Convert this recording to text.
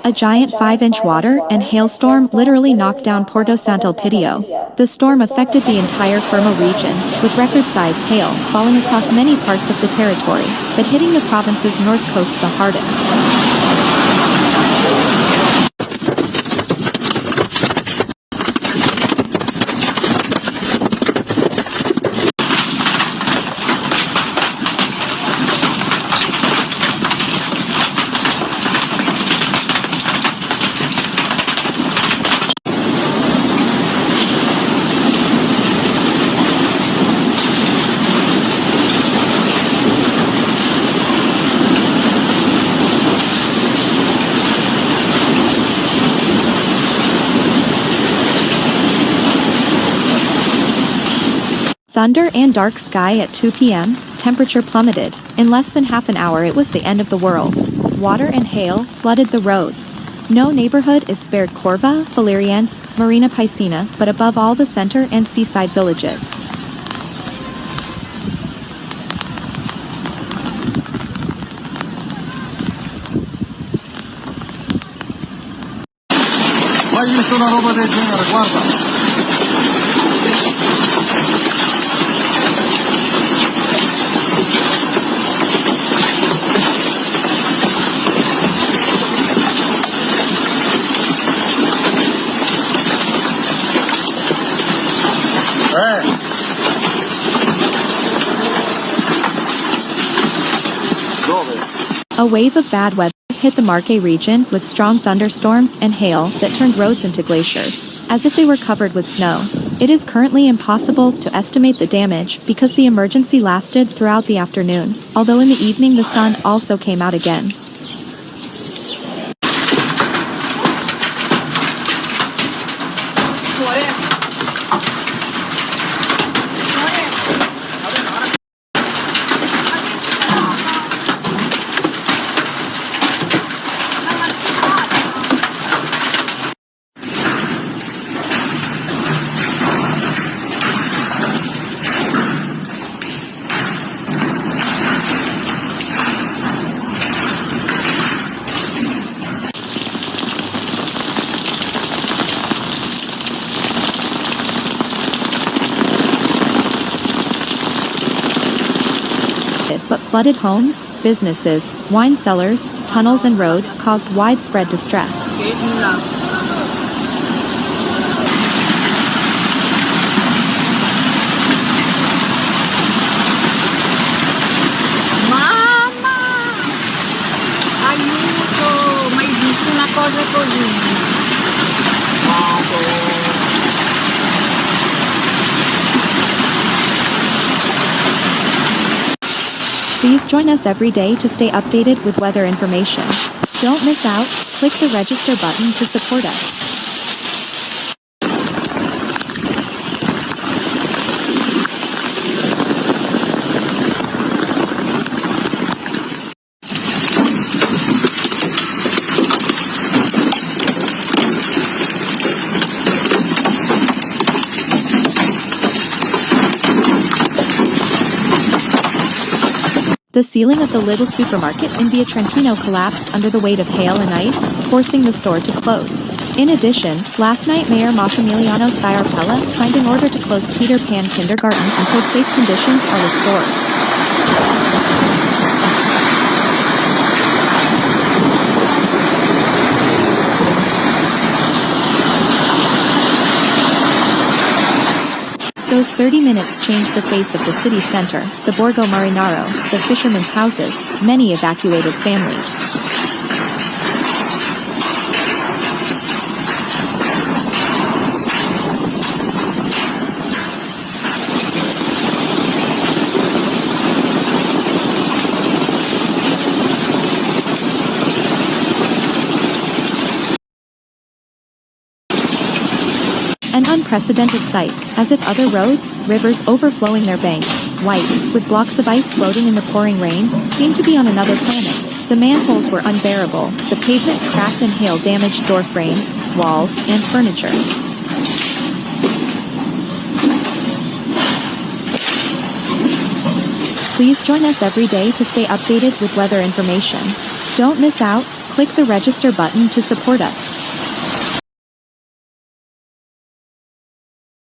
A giant 5-inch water and hailstorm literally knocked down Porto Santo Elpidio. The storm affected the entire Fermo region, with record-sized hail falling across many parts of the territory, but hitting the province's north coast the hardest. Thunder and dark sky at 2 p.m., temperature plummeted. In less than half an hour it was the end of the world. Water and hail flooded the roads. No neighborhood is spared. Corva, Faleriense, Marina Piscina, but above all the center and seaside villages. Mai visto una roba del genere, guarda! A wave of bad weather hit the Marche region with strong thunderstorms and hail that turned roads into glaciers, as if they were covered with snow. It is currently impossible to estimate the damage because the emergency lasted throughout the afternoon, although in the evening the sun also came out again. But flooded homes, businesses, wine cellars, tunnels and roads caused widespread distress. Mamma! Aiuto! Mai visto una cosa così? Vado! Please join us every day to stay updated with weather information. Don't miss out, click the register button to support us. The ceiling of the little supermarket in Via Trentino collapsed under the weight of hail and ice, forcing the store to close. In addition, last night Mayor Massimiliano Sciarpella signed an order to close Peter Pan Kindergarten until safe conditions are restored. Those 30 minutes changed the face of the city center, the Borgo Marinaro, the fishermen's houses, many evacuated families. An unprecedented sight, as if other roads, rivers overflowing their banks, white, with blocks of ice floating in the pouring rain, seemed to be on another planet. The manholes were unbearable, the pavement cracked and hail damaged door frames, walls, and furniture. Please join us every day to stay updated with weather information. Don't miss out, click the register button to support us.